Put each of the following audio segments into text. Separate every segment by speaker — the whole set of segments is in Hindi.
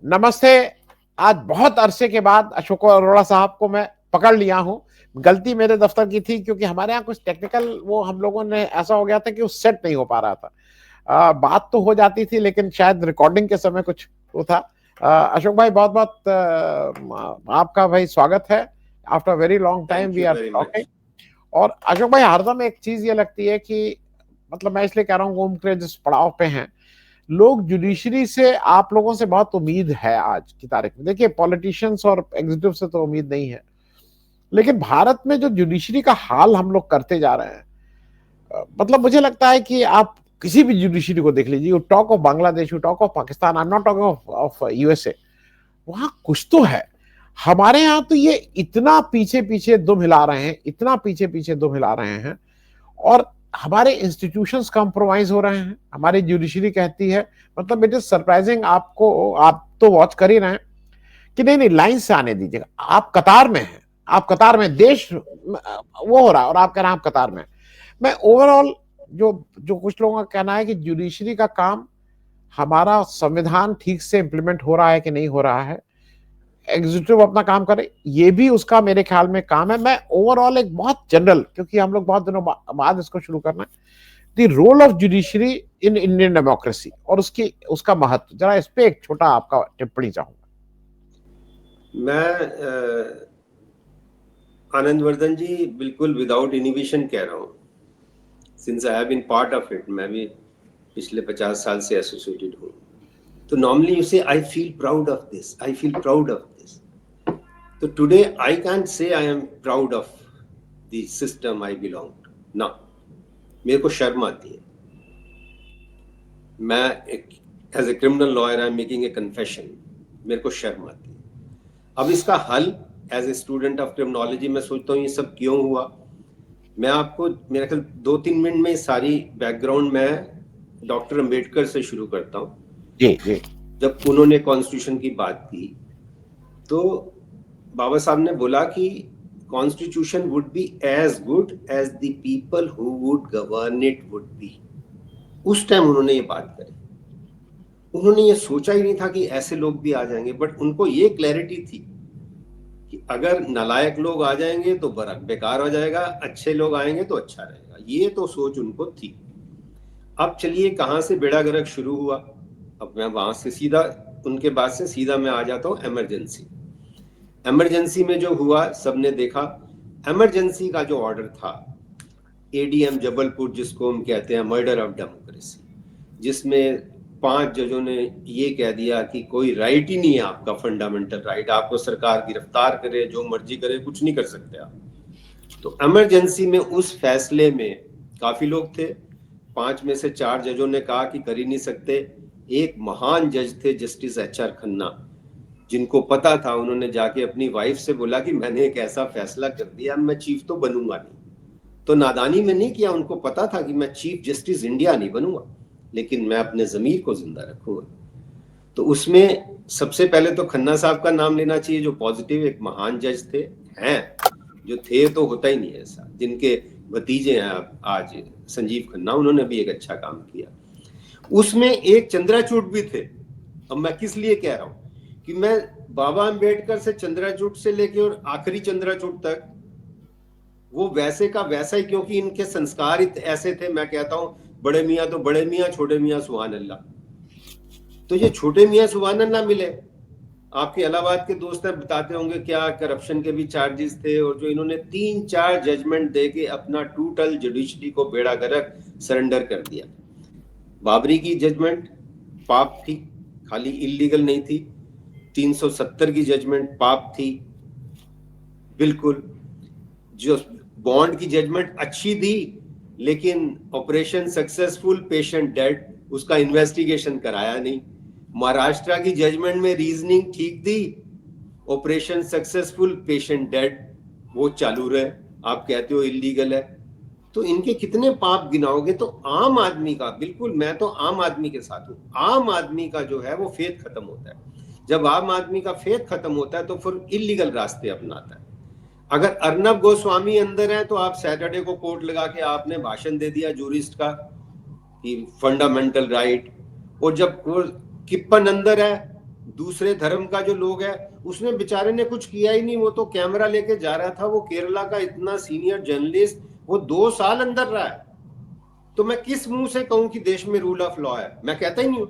Speaker 1: नमस्ते। आज बहुत अरसे के बाद अशोक अरोड़ा साहब को मैं पकड़ लिया हूँ। गलती मेरे दफ्तर की थी क्योंकि हमारे यहाँ कुछ टेक्निकल वो हम लोगों ने ऐसा हो गया था कि वो सेट नहीं हो पा रहा था। बात तो हो जाती थी लेकिन शायद रिकॉर्डिंग के समय कुछ वो था। अशोक भाई बहुत बहुत आपका भाई स्वागत है। After very long time
Speaker 2: thank
Speaker 1: we
Speaker 2: you
Speaker 1: are
Speaker 2: very
Speaker 1: talking.
Speaker 2: Much.
Speaker 1: और अशोक भाई हरदम एक चीज ये लगती है कि मतलब मैं इसलिए कह रहा हूँ घूम के जिस पड़ाव पे हैं लोग, जुडिशरी से आप लोगों से बहुत उम्मीद है आज की तारीख में। देखिए पॉलिटिशियंस और एग्जीक्यूटिव से तो उम्मीद नहीं है, लेकिन भारत में जो जुडिशरी का हाल हम लोग करते जा रहे हैं, मतलब मुझे लगता है कि आप किसी भी जुडिशरी को देख लीजिए, you talk of Bangladesh, you talk of Pakistan, I am not talking of USA, वहां कुछ तो है। हमारे यहाँ तो ये इतना पीछे पीछे दुम हिला रहे हैं, इतना पीछे पीछे दुम हिला रहे हैं, और हमारे इंस्टीट्यूशंस कॉम्प्रोमाइज हो रहे हैं। हमारी जुडिशरी कहती है, मतलब इट इज सरप्राइजिंग, आपको आप तो वॉच कर ही रहे हैं कि नहीं नहीं लाइन से आने दीजिएगा, आप कतार में हैं, आप कतार में, देश वो हो रहा है और आप कह रहे हैं आप कतार में। मैं ओवरऑल जो जो कुछ लोगों का कहना है कि जुडिशरी का काम, हमारा संविधान ठीक से इंप्लीमेंट हो रहा है कि नहीं हो रहा है, एग्जीक्यूटिव अपना काम करे, ये भी उसका मेरे ख्याल में काम है। मैं ओवरऑल एक बहुत जनरल, क्योंकि हम लोग बहुत दिनों बाद इसको शुरू करना है, the role of judiciary in Indian democracy और उसकी उसका महत्व, जरा इस पे एक छोटा आपका टिप्पणी चाहूंगा।
Speaker 2: मैं आनंद वर्धन जी बिल्कुल विदाउट इनिबिशन कह रहा हूँ। Since I have been part of it, मैं भी पिछले 50 साल से एसोसिएटेड हूँ। तो normally you say I feel proud of this, I feel proud of this. तो today I can't say I am proud of the system I belong to ना। मेरे को शर्म आती है। मैं as a criminal lawyer I am making a confession. मेरे को शर्म आती है। अब इसका हल as a student of criminology मैं सोचता हूँ ये सब क्यों हुआ। मैं आपको मेरे ख्याल 2-3 मिनट में सारी बैकग्राउंड मैं डॉक्टर अंबेडकर से शुरू करता हूँ।
Speaker 1: जी जी।
Speaker 2: जब उन्होंने कॉन्स्टिट्यूशन की बात की तो बाबा साहब ने बोला कि constitution would be as good as the people who would govern it would be. उस टाइम उन्होंने ये बात करी। उन्होंने ये सोचा ही नहीं था कि ऐसे लोग भी आ जाएंगे, बट उनको ये क्लैरिटी थी कि अगर नालायक लोग आ जाएंगे तो बड़ा बेकार हो जाएगा, अच्छे लोग आएंगे तो अच्छा रहेगा। ये तो सोच उनको थी। अब चलिए कहाँ से बेड़ा गर्क शुरू हुआ। अब मैं वहां से सीधा उनके बाद से सीधा मैं आ जाता हूँ इमरजेंसी। इमरजेंसी में जो हुआ सबने देखा। इमरजेंसी का जो ऑर्डर था, एडीएम जबलपुर जिसको हम कहते हैं मर्डर ऑफ डेमोक्रेसी, जिसमें 5 जजों ने ये कह दिया कि कोई राइट ही नहीं है आपका, फंडामेंटल राइट, आपको सरकार गिरफ्तार करे जो मर्जी करे कुछ नहीं कर सकते आप। तो इमरजेंसी में उस फैसले में काफी लोग थे। 5 में से 4 जजों ने कहा कि कर ही नहीं सकते। एक महान जज थे जस्टिस एचआर खन्ना, जिनको पता था, उन्होंने जाके अपनी वाइफ से बोला कि मैंने एक ऐसा फैसला कर दिया, मैं चीफ तो बनूंगा नहीं। तो नादानी में नहीं किया, उनको पता था कि मैं चीफ जस्टिस इंडिया नहीं बनूंगा, लेकिन मैं अपने जमीर को जिंदा रखूंगा। तो उसमें सबसे पहले तो खन्ना साहब का नाम लेना चाहिए, जो पॉजिटिव एक महान जज थे, हैं, जो थे तो होता ही नहीं ऐसा, जिनके भतीजे हैं आज संजीव खन्ना, उन्होंने भी एक अच्छा काम किया। उसमें एक चंद्राचूड़ भी थे। अब मैं किस लिए कह रहा हूं कि मैं बाबा अंबेडकर से चंद्राचूड़ से लेके और आखिरी चंद्राचूड़ तक वो वैसे का वैसा ही, क्योंकि इनके संस्कार ऐसे थे। मैं कहता हूं बड़े मियाँ तो बड़े मियाँ, छोटे मियाँ सुभान अल्लाह। तो ये छोटे मियाँ सुभान अल्लाह मिले। आपके इलाहाबाद के दोस्त बताते होंगे क्या करप्शन के भी चार्जेस थे, और जो इन्होंने 3-4 जजमेंट देके अपना टोटल जुडिशरी को बेड़ा गर्क सरेंडर कर दिया। बाबरी की जजमेंट पाप थी, खाली इलीगल नहीं थी। 370 की जजमेंट पाप थी बिल्कुल। जो बॉन्ड की जजमेंट अच्छी थी, लेकिन ऑपरेशन सक्सेसफुल पेशेंट डेड, उसका इन्वेस्टिगेशन कराया नहीं। महाराष्ट्र की जजमेंट में रीजनिंग ठीक थी, ऑपरेशन सक्सेसफुल पेशेंट डेड वो चालू रहे, आप कहते हो इलीगल है। तो इनके कितने पाप गिनाओगे। तो आम आदमी का, बिल्कुल मैं तो आम आदमी के साथ हूं, आम आदमी का जो है वो फेथ खत्म होता है। जब आम आदमी का फेथ खत्म होता है तो फिर इलीगल रास्ते अपनाता है। अगर अर्नब गोस्वामी अंदर है तो आप सैटरडे को कोर्ट लगा के आपने भाषण दे दिया जूरिस्ट का कि फंडामेंटल राइट, और जब वो किप्पन अंदर है, दूसरे धर्म का जो लोग है, उसने बेचारे ने कुछ किया ही नहीं, वो तो कैमरा लेके जा रहा था। वो केरला का इतना सीनियर जर्नलिस्ट, वो 2 साल अंदर रहा है। तो मैं किस मुंह से कहूं कि देश में रूल ऑफ लॉ है? मैं कहता ही नहीं हूं,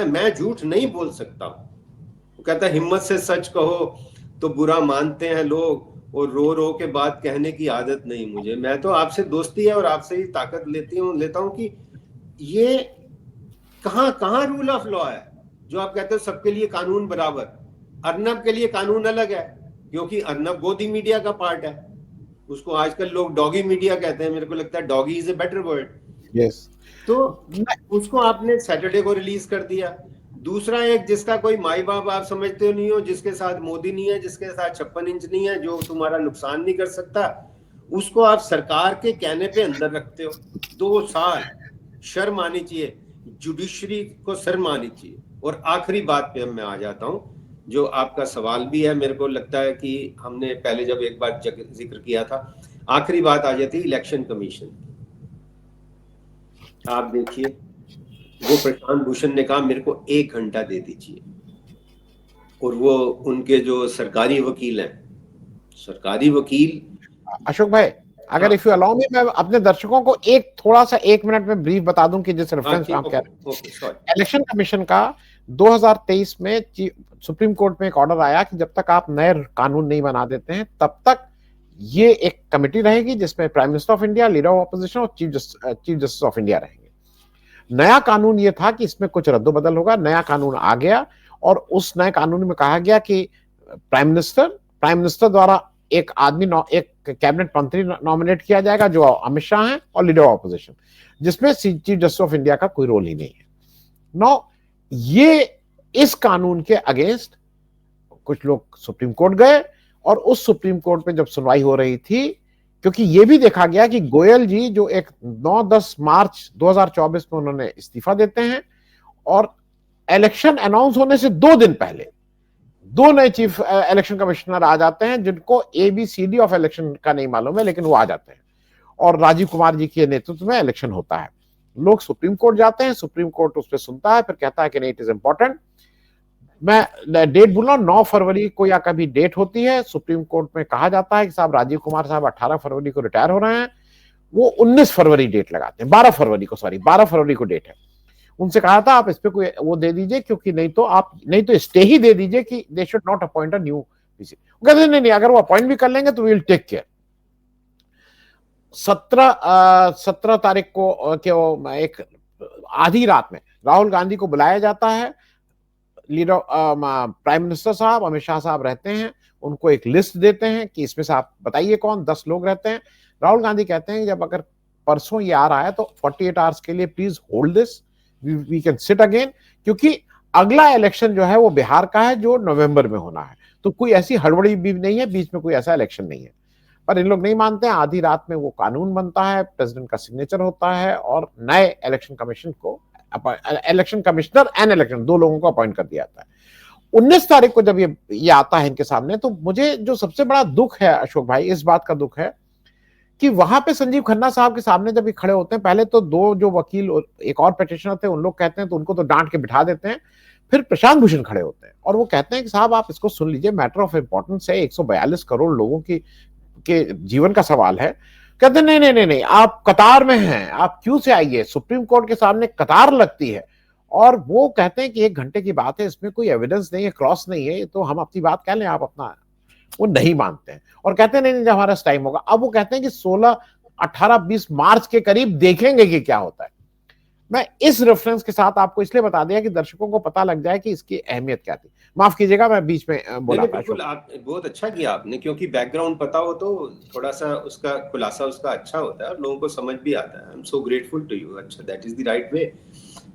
Speaker 2: मैं झूठ नहीं बोल सकता। वो कहता है हिम्मत से सच कहो तो बुरा मानते हैं लोग, और रो रो के बात कहने की आदत नहीं मुझे। मैं तो आपसे दोस्ती है और आपसे ही ताकत लेता हूं कि ये कहां कहां रूल ऑफ लॉ है? जो आप कहते हो सबके लिए कानून बराबर, अर्नब के लिए कानून अलग है, क्योंकि अर्नब गोदी मीडिया का पार्ट है। उसको आजकल लोग डॉगी मीडिया कहते हैं, मेरे को लगता है doggy is a better word.
Speaker 1: Yes.
Speaker 2: तो उसको आपने सैटरडे को रिलीज कर दिया। दूसरा एक जिसका कोई माई बाप आप समझते हो नहीं हो, जिसके साथ मोदी नहीं है, जिसके साथ 56 इंच नहीं है, जो तुम्हारा नुकसान नहीं कर सकता, उसको आप सरकार के कहने पे अंदर रखते हो 2 साल। शर्म आनी चाहिए, जुडिशरी को शर्म आनी चाहिए। और आखिरी बात पे मैं आ जाता हूं, जो आपका सवाल भी है, मेरे को लगता है कि हमने पहले जब एक बार जिक्र किया था। आखिरी बात आ जाती है इलेक्शन कमीशन। आप देखिए, वो प्रशांत भूषण ने कहा मेरे को 1 घंटा दे दीजिए, और वो उनके जो सरकारी वकील हैं, सरकारी वकील।
Speaker 1: अशोक भाई, अगर
Speaker 2: हाँ
Speaker 1: इफ यू अलाउ मी, मैं अपने दर्शकों को एक थोड़ा सा 1 मिनट में ब्रीफ बता दूं कि जिस
Speaker 2: हाँ,
Speaker 1: रेफरेंस में
Speaker 2: ठीक,
Speaker 1: आप कह रहे हैं।
Speaker 2: Okay sorry.
Speaker 1: इलेक्शन कमीशन का 2023 में सुप्रीम कोर्ट में एक ऑर्डर आया कि जब तक आप नए कानून नहीं बना देते हैं तब तक ये एक कमेटी रहेगी जिसमें prime minister of India, leader of opposition और चीफ जस्टिस ऑफ इंडिया रहेंगे। नया कानून ये था कि इसमें कुछ रद्दोबदल होगा। नया कानून आ गया और उस नए कानून में कहा गया कि प्राइम मिनिस्टर द्वारा एक आदमी, एक कैबिनेट मंत्री नॉमिनेट किया जाएगा जो अमित शाह हैं, और लीडर ऑफ ऑपोजिशन, जिसमें चीफ जस्टिस ऑफ इंडिया का कोई रोल ही नहीं है। नो, ये इस कानून के अगेंस्ट कुछ लोग सुप्रीम कोर्ट गए, और उस सुप्रीम कोर्ट में जब सुनवाई हो रही थी, क्योंकि यह भी देखा गया कि गोयल जी जो एक 9-10 मार्च 2024 में उन्होंने इस्तीफा देते हैं, और इलेक्शन अनाउंस होने से 2 दिन पहले 2 नए चीफ इलेक्शन कमिश्नर आ जाते हैं, जिनको ABCD ऑफ इलेक्शन का नहीं मालूम है, लेकिन वो आ जाते हैं, और राजीव कुमार जी के नेतृत्व में इलेक्शन होता है। लोग सुप्रीम कोर्ट जाते हैं, सुप्रीम कोर्ट उस पर सुनता है, फिर कहता है कि नहीं, इट इज इंपॉर्टेंट। मैं डेट बोल रहा हूं, 9 फरवरी को या कभी डेट होती है, सुप्रीम कोर्ट में कहा जाता है कि साहब राजीव कुमार साहब 18 फरवरी को रिटायर हो रहे हैं। वो 19 फरवरी डेट लगाते हैं, 12 फरवरी को डेट है। उनसे कहा था आप इस पे कोई वो दे दीजिए, क्योंकि नहीं तो स्टे ही दे दीजिए कि they should not appoint a new PC. वो कहते नहीं, अगर वो अपॉइंट भी कर लेंगे तो विल टेक केयर। 17 तारीख को एक आधी रात में राहुल गांधी को बुलाया जाता है। लीडर प्राइम मिनिस्टर साहब, अमित शाह साहब रहते हैं, उनको एक लिस्ट देते हैं कि इसमें से आप बताइए कौन 10 लोग रहते हैं। राहुल गांधी कहते हैं कि जब अगर परसों ये आ रहा है तो 48 आवर्स के लिए please hold this, we can sit again, क्योंकि अगला इलेक्शन जो है वो बिहार का है जो नवंबर में होना है। तो कोई ऐसी हड़बड़ी भी नहीं है, बीच में कोई ऐसा इलेक्शन नहीं है। पर इन लोग नहीं मानते हैं। आधी रात में वो कानून बनता है, प्रेसिडेंट का सिग्नेचर होता है, और नए इलेक्शन कमिश्नर एंड इलेक्शन 2 लोगों को अपॉइंट कर दिया जाता है। 19 तारीख को जब ये आता है इनके सामने, तो मुझे जो सबसे बड़ा दुख है अशोक भाई, इस बात का दुख है कि वहां पे संजीव खन्ना साहब के सामने जब ये खड़े होते हैं, पहले तो 2 जो वकील, एक और पिटिशनर थे, उन लोग कहते हैं तो उनको तो डांट के बिठा देते हैं। फिर प्रशांत भूषण खड़े होते हैं और वो कहते हैं कि साहब आप इसको सुन लीजिए, मैटर ऑफ इंपॉर्टेंस है, 142 करोड़ लोगों के जीवन का सवाल है। कहते हैं नहीं, आप कतार में हैं, आप क्यों से आइए, सुप्रीम कोर्ट के सामने कतार लगती है। और वो कहते हैं कि 1 घंटे की बात है, इसमें कोई एविडेंस नहीं है, क्रॉस नहीं है, तो हम अपनी बात कह लें, आप अपना। वो नहीं मानते हैं और कहते हैं नहीं, जब हमारा टाइम होगा। अब वो कहते हैं कि 16, 18, 20 मार्च के करीब देखेंगे कि क्या होता है। मैं इस रेफरेंस के साथ आपको इसलिए बता दिया कि दर्शकों को पता लग जाए कि इसकी अहमियत क्या थी। माफ कीजिएगा, मैं बीच में बोला था।
Speaker 2: बिल्कुल, आप बहुत अच्छा किया आपने, क्योंकि बैकग्राउंड पता हो तो थोड़ा सा उसका खुलासा उसका अच्छा होता है और लोगों को समझ भी आता है। I am so grateful to you. अच्छा, that is the right way.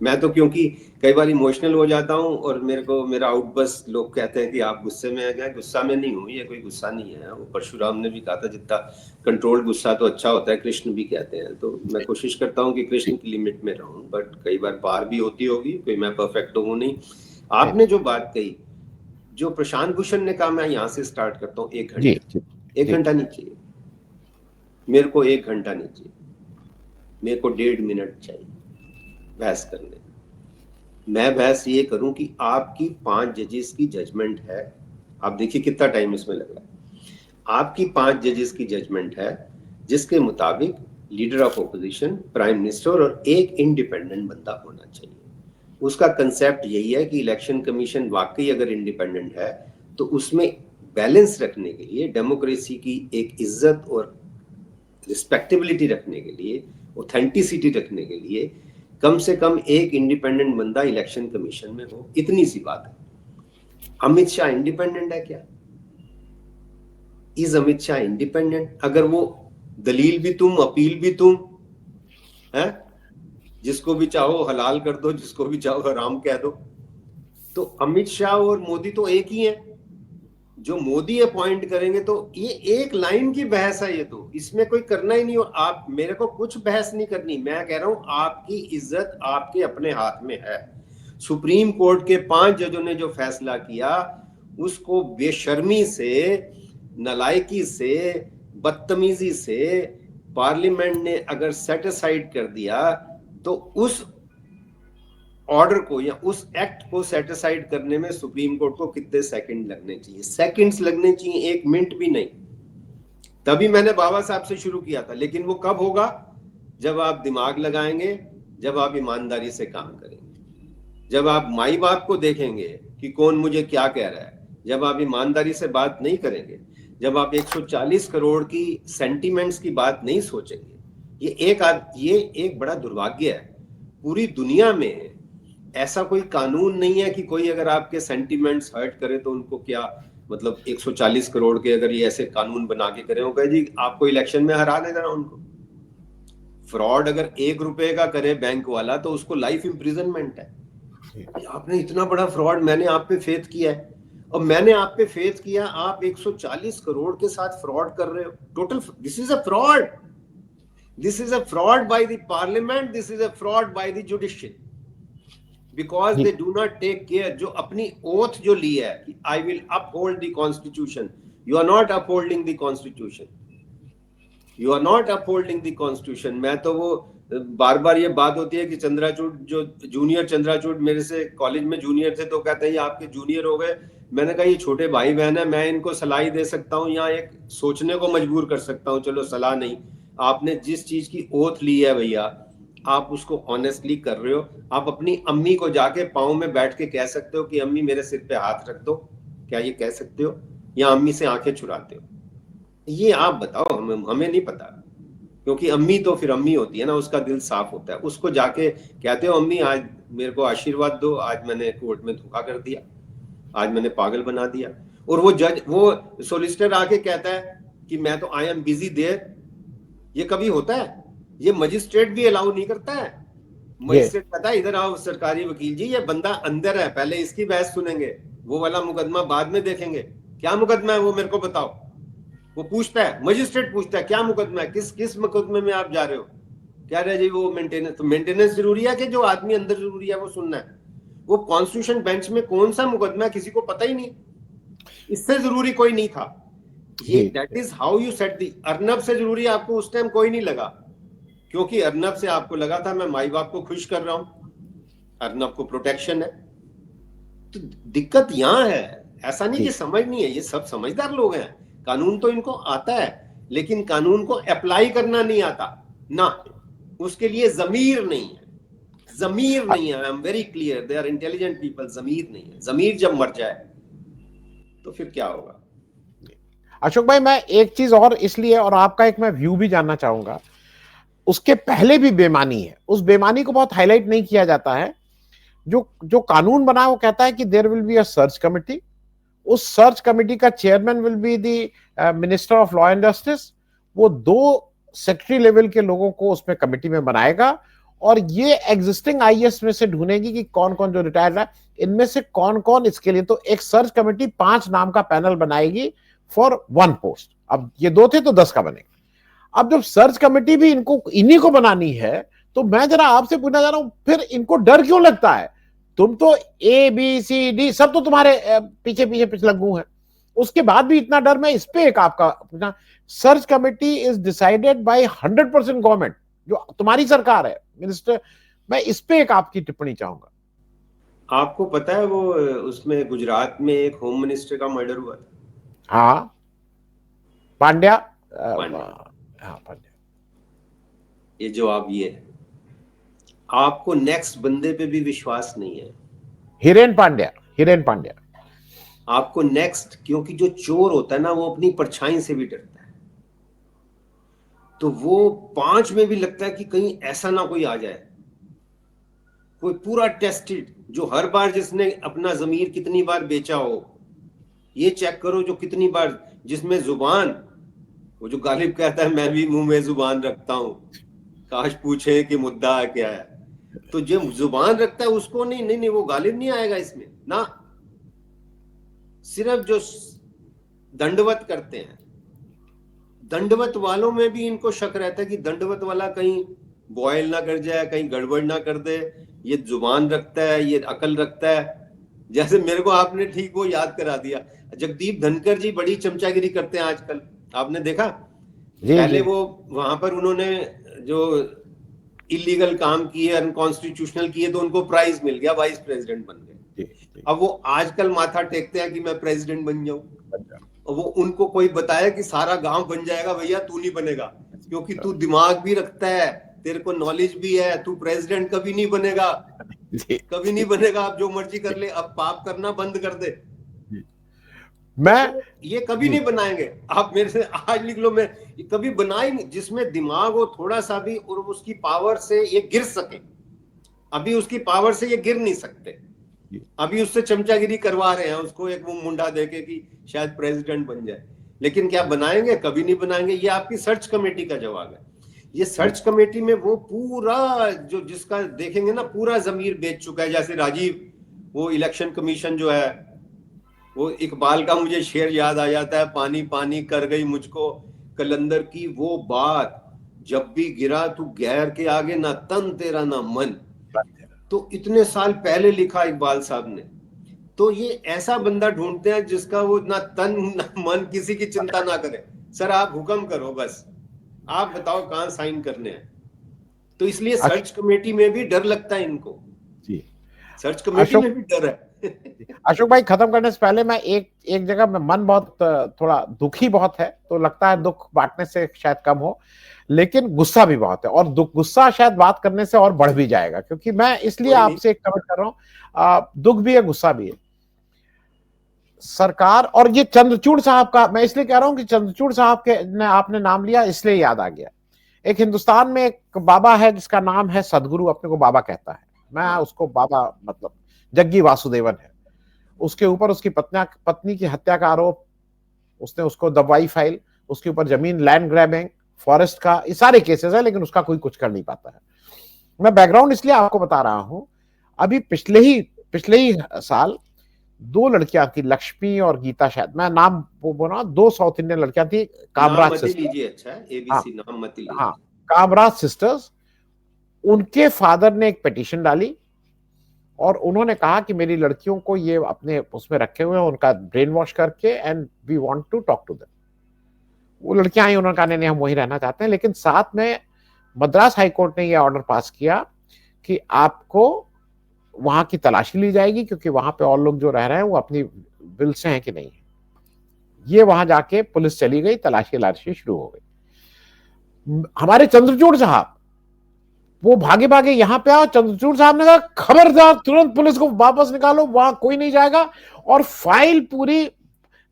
Speaker 2: मैं तो क्योंकि कई बार इमोशनल हो जाता हूँ और मेरा आउटबर्स्ट, लोग कहते हैं कि आप गुस्से में आ गए। गुस्सा में नहीं हूँ, ये कोई गुस्सा नहीं है। वो परशुराम ने भी कहा था जितना कंट्रोल गुस्सा तो अच्छा होता है, कृष्ण भी कहते हैं। तो मैं कोशिश करता हूँ कि कृष्ण की लिमिट में रहूँ, बट कई बार पार भी होती होगी, कोई मैं परफेक्ट हूँ नहीं। आपने जो बात कही, जो प्रशांत भूषण ने कहा, मैं यहाँ से स्टार्ट करता हूँ। 1 घंटा, 1 घंटा नहीं चाहिए मेरे को, 1 घंटा नहीं चाहिए मेरे को, 1.5 मिनट चाहिए बहस करने। मैं बहस ये करूं कि आपकी 5 जजेस की जजमेंट है, आप देखिए कितना टाइम इसमें लग रहा है, आपकी 5 जजेस की जजमेंट है जिसके मुताबिक leader of opposition, prime minister और एक इंडिपेंडेंट बंदा होना चाहिए। उसका कंसेप्ट यही है कि इलेक्शन कमीशन वाकई अगर इंडिपेंडेंट है तो उसमें बैलेंस रखने के लिए, डेमोक्रेसी की एक इज्जत और रिस्पेक्टेबिलिटी रखने के लिए, ऑथेंटिसिटी रखने के लिए कम से कम एक इंडिपेंडेंट बंदा इलेक्शन कमीशन में हो, इतनी सी बात है। अमित शाह इंडिपेंडेंट है क्या? Is Amit Shah independent? अगर वो दलील भी तुम, अपील भी तुम, है, जिसको भी चाहो हलाल कर दो, जिसको भी चाहो हराम कह दो, तो अमित शाह और मोदी तो एक ही है। जो मोदी अपॉइंट करेंगे तो ये एक लाइन की बहस है, ये तो इसमें कोई करना ही नहीं। और आप मेरे को कुछ बहस नहीं करनी, मैं कह रहा हूं आपकी इज्जत आपके अपने हाथ में है। सुप्रीम कोर्ट के 5 जजों ने जो फैसला किया उसको बेशर्मी से, नलायकी से, बदतमीजी से पार्लियामेंट ने अगर सेटिसाइड कर दिया तो उस ऑर्डर को या उस एक्ट को सेटिसाइड करने में सुप्रीम कोर्ट को कितने सेकंड लगने चाहिए? सेकंड्स लगने चाहिए, 1 मिनट भी नहीं। तभी मैंने बाबा साहब से शुरू किया था। लेकिन वो कब होगा? जब आप दिमाग लगाएंगे, जब आप ईमानदारी से काम करेंगे, जब आप माई बाप को देखेंगे कि कौन मुझे क्या कह रहा है, जब आप ईमानदारी से बात नहीं करेंगे, जब आप 140 करोड़ की सेंटिमेंट्स की बात नहीं सोचेंगे। ये एक बड़ा दुर्भाग्य है। पूरी दुनिया में ऐसा कोई कानून नहीं है कि कोई अगर आपके सेंटिमेंट्स हर्ट करे तो उनको क्या, मतलब 140 करोड़ के अगर ये ऐसे कानून बना के करें, कहे जी आपको इलेक्शन में हरा देना उनको। फ्रॉड अगर 1 रुपए का करे बैंक वाला तो उसको लाइफ इम्प्रिजनमेंट है। आपने इतना बड़ा फ्रॉड, मैंने आप पे फेथ किया है और मैंने आप पे फेथ किया, आप 140 करोड़ के साथ फ्रॉड कर रहे हो total. This is a fraud, this is a fraud by the parliament, this is a fraud by the judiciary, because they do not take care. जो अपनी ओथ जो ली है कि I will uphold the constitution, you are not upholding the constitution, you are not upholding the constitution. मैं तो वो बार बार ये बात होती है कि चंद्राचूड, जो जूनियर चंद्राचूड मेरे से कॉलेज में जूनियर थे, तो कहते हैं ये आपके जूनियर हो गए। मैंने कहा ये छोटे भाई बहन है, मैं इनको सलाह दे सकता हूँ या एक सोचने को मजबूर कर सकता हूँ, चलो सलाह नहीं। आपने जिस चीज की ओथ ली है भैया, आप उसको ऑनेस्टली कर रहे हो। आप अपनी अम्मी को जाके पाँव में बैठ के कह सकते हो कि अम्मी मेरे सिर पे हाथ रख दो, क्या ये कह सकते हो? या अम्मी से आंखें चुराते हो? ये आप बताओ, हमें नहीं पता। क्योंकि अम्मी तो फिर अम्मी होती है ना, उसका दिल साफ होता है। उसको जाके कहते हो अम्मी आज मेरे को आशीर्वाद दो, आज मैंने कोर्ट में धोखा कर दिया, आज मैंने पागल बना दिया। और वो जज, वो सोलिसिटर आके कहता है कि मैं तो आई एम बिजी देयर। ये कभी होता है? ये मजिस्ट्रेट भी अलाउ नहीं करता है। मजिस्ट्रेट कहता है इधर आओ सरकारी वकील जी, ये बंदा अंदर है, पहले इसकी बहस सुनेंगे, वो वाला मुकदमा बाद में देखेंगे। क्या मुकदमा है वो मेरे को बताओ। वो पूछता है, मजिस्ट्रेट पूछता है क्या मुकदमा है, किस किस मुकदमे में आप जा रहे हो? क्या रहे जी वो मेंटेनेंस। तो मेंटेनेंस जरूरी है कि जो आदमी अंदर जरूरी है वो सुनना है? वो कॉन्स्टिट्यूशन बेंच में कौन सा मुकदमा है किसी को पता ही नहीं, इससे जरूरी कोई नहीं था। ये that is how you set दी। अर्नब से जरूरी आपको उस टाइम कोई नहीं लगा, क्योंकि अर्नब से आपको लगा था मैं माई बाप को खुश कर रहा हूं, अर्नब को प्रोटेक्शन है। तो दिक्कत यहां है, ऐसा नहीं कि समझ नहीं है, ये सब समझदार लोग हैं, कानून तो इनको आता है, लेकिन कानून को अप्लाई करना नहीं आता ना, उसके लिए जमीर नहीं है। जमीर नहीं है, I am very clear, they are intelligent people, जमीर नहीं है। जमीर जब मर जाए तो फिर क्या होगा?
Speaker 1: अशोक भाई, मैं एक चीज और इसलिए, और आपका एक मैं व्यू भी जानना चाहूंगा। उसके पहले भी बेमानी है, उस बेमानी को बहुत हाईलाइट नहीं किया जाता है। जो जो कानून बना वो कहता है कि there will be a search committee, उस सर्च कमिटी का chairman will be the minister of law and justice. वो 2 सेक्रेटरी लेवल के लोगों को उसमें कमिटी में बनाएगा और ये एग्जिस्टिंग आईएएस में से ढूंढेगी कि कौन कौन जो रिटायर्ड है, इनमें से कौन कौन इसके लिए। तो एक सर्च कमिटी 5 नाम का पैनल बनाएगी फॉर 1 पोस्ट। अब ये 2 थे तो 10 का बनेगा। अब जब सर्च कमेटी भी इनको इन्हीं को बनानी है, तो मैं जरा आपसे पूछना चाह रहा हूं, फिर इनको डर क्यों लगता है? तुम तो ABCD सब तो तुम्हारे पीछे पीछे पिछलग्गू हैं, उसके बाद भी इतना डर। मैं इस पे एक आपका पूछना, search committee is decided by 100% government, जो तुम्हारी सरकार है मिनिस्टर। मैं इस पे एक आपकी टिप्पणी चाहूंगा।
Speaker 2: आपको पता है वो उसमें गुजरात में एक होम मिनिस्टर का मर्डर हुआ था?
Speaker 1: हाँ, पांड्या,
Speaker 2: पांड्या।
Speaker 1: हाँ पांड्या।
Speaker 2: ये जवाब ये है। आपको नेक्स्ट बंदे पे भी विश्वास नहीं है।
Speaker 1: हिरेन पांड्या, हिरेन पांड्या।
Speaker 2: आपको नेक्स्ट, क्योंकि जो चोर होता है ना वो अपनी परछाई से भी डरता है, तो वो 5 में भी लगता है कि कहीं ऐसा ना कोई आ जाए, कोई पूरा टेस्टेड, जो हर बार जिसने अपना जमीर कितनी बार बेचा हो, ये चेक करो, जो कितनी बार, जिसमें जुबान, वो जो गालिब कहता है मैं भी मुंह में जुबान रखता हूं, काश पूछे कि मुद्दा क्या है, तो जो जुबान रखता है उसको नहीं नहीं नहीं, वो गालिब नहीं आएगा इसमें ना। सिर्फ जो दंडवत करते हैं, दंडवत वालों में भी इनको शक रहता है कि दंडवत वाला कहीं बॉयल ना कर जाए, कहीं गड़बड़ ना कर दे, ये जुबान रखता है, ये अकल रखता है। जैसे मेरे को आपने ठीक वो याद करा दिया, जगदीप धनखड़ जी बड़ी चमचागिरी करते हैं आजकल, आपने देखा?
Speaker 1: जी
Speaker 2: पहले
Speaker 1: जी
Speaker 2: वो वहां पर उन्होंने जो इलीगल काम किए, अनकॉन्स्टिट्यूशनल किए, तो उनको प्राइज मिल गया, वाइस प्रेसिडेंट बन गए।
Speaker 1: जी जी।
Speaker 2: अब वो आजकल माथा टेकते हैं कि मैं प्रेसिडेंट बन जाऊं, और वो उनको कोई बताया कि सारा गांव बन जाएगा, भैया तू नहीं बनेगा, क्योंकि तू दिमाग भी रखता है, तेरे को नॉलेज भी है, तू प्रेसिडेंट कभी नहीं बनेगा,
Speaker 1: जी
Speaker 2: कभी नहीं बनेगा, आप जो मर्जी कर ले, अब पाप करना बंद कर दे।
Speaker 1: जी।
Speaker 2: तो
Speaker 1: मैं
Speaker 2: ये कभी
Speaker 1: जी
Speaker 2: नहीं बनाएंगे, आप मेरे से आज लिख लो, मैं ये कभी बना ही नहीं, जिसमें दिमाग हो थोड़ा सा भी और उसकी पावर से ये गिर सके। अभी उसकी पावर से ये गिर नहीं सकते,
Speaker 1: जी।
Speaker 2: अभी उससे चमचागिरी करवा रहे हैं उसको, एक वो मुंडा देके कि शायद प्रेसिडेंट बन जाए, लेकिन क्या बनाएंगे? कभी नहीं बनाएंगे। ये आपकी सर्च कमेटी का जवाब है। ये सर्च कमेटी में वो पूरा जो जिसका देखेंगे ना, पूरा जमीर बेच चुका है, जैसे राजीव, वो इलेक्शन कमीशन जो है, वो इकबाल का मुझे शेर याद आ जाता है, पानी पानी कर गई मुझको कलंदर की वो बात, जब भी गिरा तू गैर के आगे, ना तन तेरा ना मन। तो इतने साल पहले लिखा इकबाल साहब ने। तो ये ऐसा बंदा ढूंढते हैं जिसका वो ना तन ना मन किसी की चिंता ना करे, सर आप हुक्म करो बस, आप बताओ कहाँ साइन करने हैं। तो इसलिए
Speaker 1: अश,
Speaker 2: सर्च कमेटी में भी डर लगता है इनको,
Speaker 1: जी
Speaker 2: सर्च कमेटी
Speaker 1: अशोक,
Speaker 2: में भी डर है।
Speaker 1: अशोक भाई खत्म करने से पहले मैं एक एक जगह में मन बहुत थोड़ा दुखी बहुत है, तो लगता है दुख बांटने से शायद कम हो, लेकिन गुस्सा भी बहुत है, और दुख गुस्सा शायद बात करने से और बढ़ भी जाएगा, क्योंकि मैं इसलिए
Speaker 2: कोई नहीं।
Speaker 1: आपसे एक कमेंट कर रहा हूं, दुख भी है गुस्सा भी है। सरकार, और ये चंद्रचूड़ साहब का मैं इसलिए कह रहा हूं कि चंद्रचूड़ साहब के ने आपने नाम लिया इसलिए याद आ गया। एक हिंदुस्तान में एक बाबा है जिसका नाम है सदगुरु, अपने को बाबा कहता है, मैं
Speaker 2: हाँ
Speaker 1: उसको बाबा मतलब जग्गी वासुदेवन है। उसके ऊपर उसकी पत्नी की हत्या का आरोप, उसने उसको दबाई फाइल, उसके ऊपर जमीन लैंड ग्रैबिंग, फॉरेस्ट का, ये सारे केसेस है, लेकिन उसका कोई कुछ कर नहीं पाता है। मैं बैकग्राउंड इसलिए आपको बता रहा हूं, अभी पिछले ही साल दो लड़कियां थी, लक्ष्मी और गीता, शायद मैं नाम वो बोल रहा हूं, दो साउथ इंडियन लड़कियां थी,
Speaker 2: नाम
Speaker 1: कामराज
Speaker 2: मत ही
Speaker 1: सिस्टर।
Speaker 2: लीजिए, अच्छा है,
Speaker 1: हाँ
Speaker 2: एबीसी नाम मत ही
Speaker 1: हाँ,
Speaker 2: लीजिए।
Speaker 1: कामराज सिस्टर्स, उनके फादर ने एक पिटीशन डाली और उन्होंने कहा कि मेरी लड़कियों को ये अपने उसमें रखे हुए हैं, उनका ब्रेन वॉश करके, and we want to talk to them. वो लड़कियां आई, उन्होंने कहा नहीं हम वही रहना चाहते हैं, लेकिन साथ में मद्रास हाईकोर्ट ने यह ऑर्डर पास किया कि आपको वहां की तलाशी ली जाएगी, क्योंकि वहां पे और लोग जो रह रहे हैं वो अपनी विल से हैं कि नहीं। ये वहां जाके पुलिस चली गई, तलाशी शुरू हो गई। हमारे चंद्रचूड़ साहब वो भागे भागे यहां पे आओ, चंद्रचूड़ साहब ने कहा खबरदार, तुरंत पुलिस को वापस निकालो, वहां कोई नहीं जाएगा। और फाइल पूरी,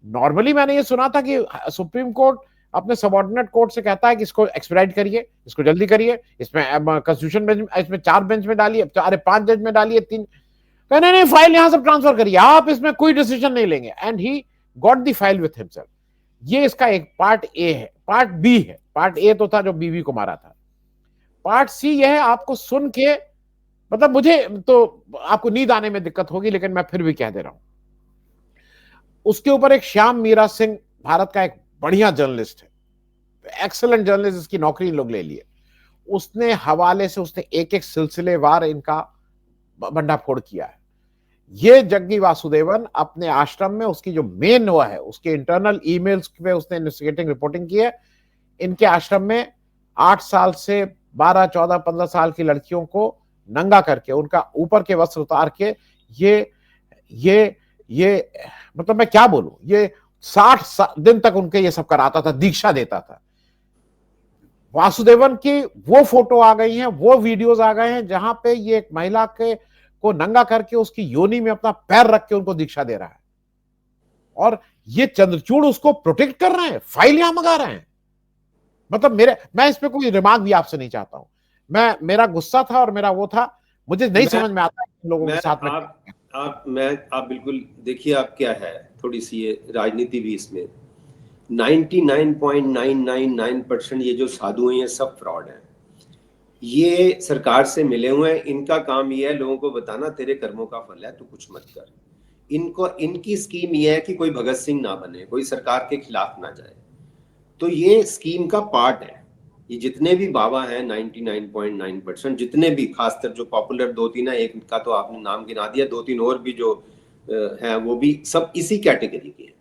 Speaker 1: नॉर्मली मैंने ये सुना था कि सुप्रीम कोर्ट अपने सबऑर्डिनेट कोर्ट से कहता है कि इसको एक्सपेडाइट करिए, इसको जल्दी करिए, इसमें कॉन्स्टिट्यूशन बेंच, इसमें 4 बेंच में डालिए, अरे 5 जज में डालिए, 3, नहीं नहीं फाइल यहां से ट्रांसफर करिए, आप इसमें कोई डिसीजन नहीं लेंगे, and he got the file with himself. ये इसका एक पार्ट ए है। पार्ट बी है, पार्ट ए तो था जो बीवी को मारा था, पार्ट सी यह है, आपको सुन के मतलब मुझे तो आपको नींद आने में दिक्कत होगी, लेकिन मैं फिर भी कह दे रहा हूं। उसके ऊपर एक श्याम मीरा सिंह, भारत का एक बढ़िया जर्नलिस्ट है, एक्सेलेंट जर्नलिस्ट, इसकी नौकरी लोग ले लिए, उसने हवाले से उसने एक एक सिलसिलेवार इनका भंडाफोड़ किया है। ये जग्गी वासुदेवन अपने आश्रम में, उसकी जो मेन वो है, उसके इंटरनल ईमेल्स पे उसने इन्वेस्टिगेटिंग रिपोर्टिंग की है। इनके आश्रम में 8 साल से 12, 14, 15 साल की लड़कियों को नंगा करके, उनका ऊपर के वस्त्र उतार के, ये मतलब मैं क्या बोलूं, ये 60 दिन तक उनके ये सब कराता था, दीक्षा देता था। वासुदेवन की वो फोटो आ गई हैं, वो वीडियोस आ गए हैं जहां पे ये एक महिला के को नंगा करके उसकी योनि में अपना पैर रख के उनको दीक्षा दे रहा है, और ये चंद्रचूड़ उसको प्रोटेक्ट कर रहे हैं, फाइल यहां मंगा रहे हैं। मतलब मैं इस पे कोई रिमार्क भी आपसे नहीं चाहता हूं, मेरा गुस्सा था और मेरा वो था, मुझे नहीं समझ में आता है लोगों के साथ में।
Speaker 2: आप बिल्कुल देखिए, आप क्या है, थोड़ी सी ये राजनीति भी इसमें। 99.999% ये जो साधु हैं ये सब फ्रॉड हैं। ये सरकार से मिले हुए हैं, इनका काम ये है लोगों को बताना तेरे कर्मों का फल है, तू कुछ मत कर। इनकी स्कीम ये है कि कोई भगत सिंह ना बने, कोई सरकार के खिलाफ ना जाए। तो ये स्कीम का पार्ट है। ये जितने भी बाबा हैं 99.9% जितने भी, खासकर जो पॉपुलर 2-3 है, एक का तो आपने नाम गिना दिया, 2-3 और भी जो हैं वो भी सब इसी कैटेगरी के हैं।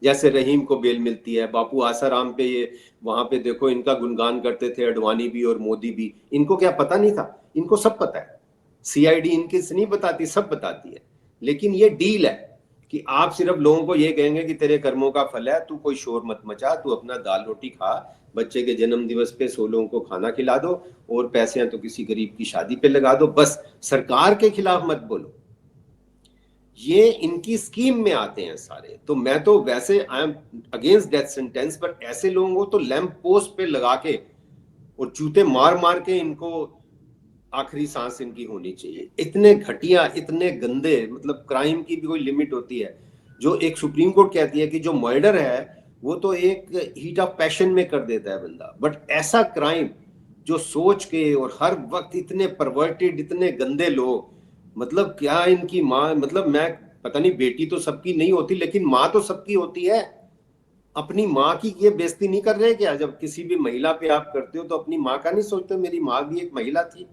Speaker 2: जैसे रहीम को बेल मिलती है, बापू आसाराम पे ये वहां पे देखो इनका गुणगान करते थे अडवाणी भी और मोदी भी। इनको क्या पता नहीं था? इनको सब पता है। सीआईडी इनके से नहीं बताती, सब बताती है। लेकिन ये डील है कि आप सिर्फ लोगों को ये कहेंगे कि तेरे कर्मों का फल है, तू कोई शोर मत मचा, तू अपना दाल रोटी खा, बच्चे के जन्म दिवस पे 100 लोगों को खाना खिला दो, और पैसे हैं तो किसी गरीब की शादी पे लगा दो, बस सरकार के खिलाफ मत बोलो। ये इनकी स्कीम में आते हैं सारे। तो मैं तो वैसे I am against death sentence, पर ऐसे लोगों को तो लैंप पोस्ट पे लगा के और जूते मार मार के इनको आखिरी सांस इनकी होनी चाहिए। इतने घटिया, इतने गंदे, मतलब क्राइम की भी कोई लिमिट होती है। जो एक सुप्रीम कोर्ट कहती है कि जो मर्डर है वो तो एक हीट ऑफ पैशन में कर देता है बंदा, बट ऐसा क्राइम जो सोच के और हर वक्त इतने परवर्टेड, इतने गंदे लोग, मतलब क्या इनकी माँ, मतलब मैं पता नहीं, बेटी तो सबकी नहीं होती लेकिन माँ तो सबकी होती है। अपनी माँ की ये बेइज्जती नहीं कर रहे क्या? जब किसी भी महिला पे आप करते हो तो अपनी माँ का नहीं सोचते मेरी माँ भी एक महिला थी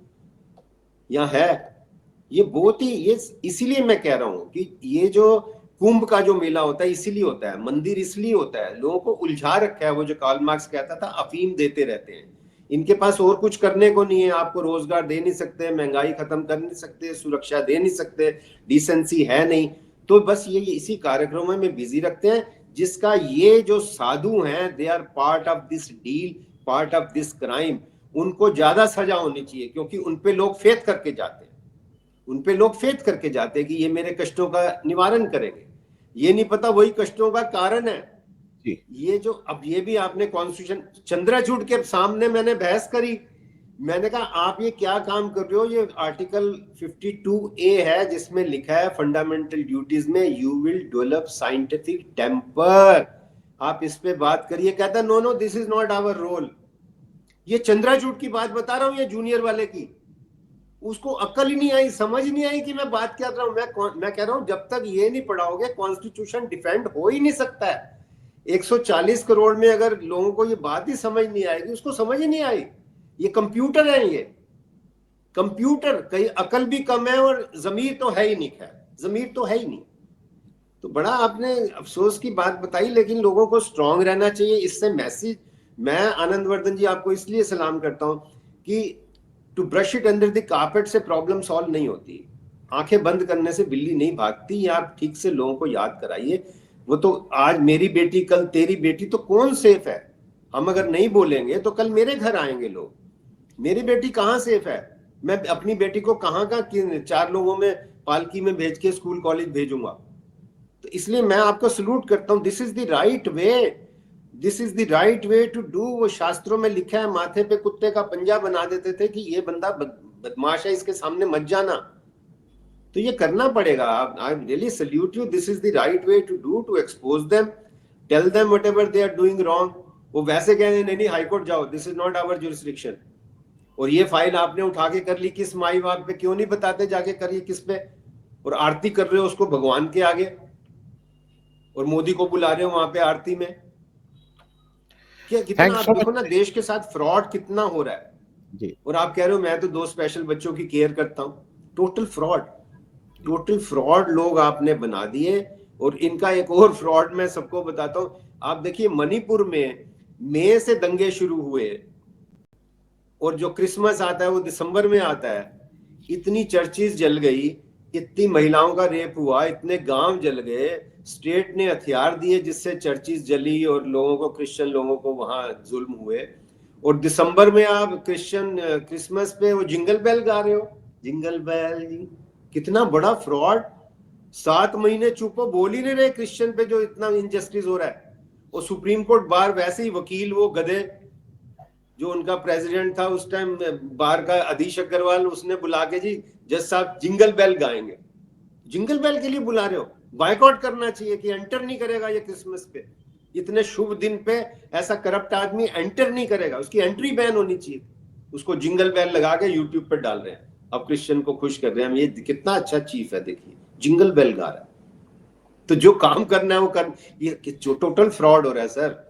Speaker 2: या है? ये बहुत ही, ये इसीलिए मैं कह रहा हूं कि ये जो कुंभ का जो मेला होता है इसीलिए होता है, मंदिर इसलिए होता है, लोगों को उलझा रखा है। वो जो कार्ल मार्क्स कहता था अफीम देते रहते हैं, इनके पास और कुछ करने को नहीं है। आपको रोजगार दे नहीं सकते, महंगाई खत्म कर नहीं सकते, सुरक्षा दे नहीं सकते, डिसेंसी है नहीं, तो बस ये इसी कार्यक्रमों में बिजी रखते हैं, जिसका ये जो साधु हैं they are part of this deal, part of this crime. उनको ज्यादा सजा होनी चाहिए क्योंकि उनपे लोग फेथ करके जाते हैं, उनपे लोग फेथ करके जाते हैं कि ये मेरे कष्टों का निवारण करेंगे। ये नहीं पता वही कष्टों का कारण है। ये जो अब ये भी आपने कॉन्स्टिट्यूशन, चंद्रचूड़ के सामने मैंने बहस करी, मैंने कहा आप ये क्या काम कर रहे हो? ये आर्टिकल 52A है जिसमें लिखा है फंडामेंटल ड्यूटीज में you will develop scientific temper, आप इस पे बात करिए। कहता no no this is not our role. ये चंद्रचूड़ की बात बता रहा हूं, ये जूनियर वाले की, उसको अक्ल ही नहीं आई, समझ नहीं आई कि मैं बात क्या कर रहा हूं। मैं कह रहा हूं जब तक ये नहीं पढ़ाओगे कॉन्स्टिट्यूशन डिफेंड हो ही नहीं सकता है। 140 करोड़ में अगर लोगों को ये बात ही समझ नहीं आएगी, उसको समझ ही नहीं आई। ये कंप्यूटर है, ये कंप्यूटर, कहीं अकल भी कम है और जमीर तो है ही नहीं। खैर जमीर तो है ही नहीं। तो बड़ा आपने अफसोस की बात बताई, लेकिन लोगों को स्ट्रांग रहना चाहिए। इससे मैसेज, मैं आनंद वर्धन जी आपको इसलिए सलाम करता हूं कि to brush it under the carpet से प्रॉब्लम सॉल्व नहीं होती। आंखें बंद करने से बिल्ली नहीं भागती। या आप ठीक से लोगों को याद कराइए। वो तो आज मेरी बेटी कल तेरी बेटी, तो कौन सेफ है? हम अगर नहीं बोलेंगे तो कल मेरे घर आएंगे लोग। मेरी बेटी कहाँ सेफ है? मैं अपनी बेटी को कहाँ का 4 लोगों में पालकी में भेज के स्कूल कॉलेज भेजूंगा? तो इसलिए मैं आपको सल्यूट करता हूं। This is the right way, this is the right way to do. वो शास्त्रों में लिखा है, माथे पे कुत्ते का पंजा बना देते थे कि ये बंदा बदमाश है, इसके सामने मत जाना। तो ये करना पड़ेगा। I really salute you. This is the right way to do, to expose them, tell them whatever they are doing wrong. वो वैसे कह रहे नहीं हाईकोर्ट जाओ, this is not our jurisdiction. और ये फाइल आपने उठा के कर ली, किस माई बाप पे क्यों नहीं बताते जाके करिए किस पे? और आरती कर रहे हो उसको भगवान के आगे, और मोदी को बुला रहे हो वहां पे आरती में। क्या कितना आप देखो ना देश के साथ फ्रॉड कितना हो रहा है जी। और आप कह रहे हो मैं तो 2 स्पेशल बच्चों की केयर करता हूं। टोटल फ्रॉड, टोटल फ्रॉड लोग आपने बना दिए। और इनका एक और फ्रॉड मैं सबको बताता हूं। आप देखिए मणिपुर में मई से दंगे शुरू हुए और जो क्रिसमस आता है वो दिसंबर में आता है। इतनी चर्चेस जल गई इतनी महिलाओं का रेप हुआ, इतने गांव जल गए, स्टेट ने हथियार दिए जिससे चर्चिस जली और लोगों को, क्रिश्चियन लोगों को वहां जुल्म हुए, और दिसंबर में आप क्रिश्चियन क्रिसमस पे वो जिंगल बेल गा रहे हो, जिंगल बेल। कितना बड़ा फ्रॉड। 7 महीने चुप हो, बोल ही नहीं रहे क्रिश्चियन पे जो इतना इनजस्टिस हो रहा है। और सुप्रीम कोर्ट बार वैसे ही वकील, वो गधे जो उनका प्रेसिडेंट था उस टाइम बार का, अधीश अग्रवाल, उसने बुला के, जी जज साहब जिंगल बेल गाएंगे। जिंगल बेल के लिए बुला रहे हो? बायकॉट करना चाहिए कि एंटर नहीं करेगा ये क्रिसमस पे, इतने शुभ दिन पे ऐसा करप्ट आदमी एंटर नहीं करेगा, उसकी एंट्री बैन होनी चाहिए। उसको जिंगल बेल लगा के यूट्यूब पे डाल रहे हैं, अब क्रिश्चियन को खुश कर रहे हैं। ये कितना अच्छा चीफ है, देखिए जिंगल बेल गा रहा है। तो जो काम करना है वो कर, ये जो टोटल फ्रॉड हो रहा है सर।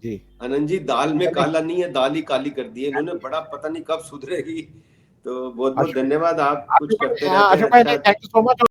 Speaker 1: जी
Speaker 2: आनंद जी, दाल में काला नहीं है, दाल ही काली कर दी है इन्होंने, बड़ा पता नहीं कब सुधरेगी। तो बहुत बहुत
Speaker 1: अशोक
Speaker 2: धन्यवाद, आप कुछ
Speaker 1: अशोक
Speaker 2: करते
Speaker 1: भाई, हाँ
Speaker 2: रहते हैं,
Speaker 1: अशोक भाई,
Speaker 2: अच्छा।
Speaker 1: Thank you so much.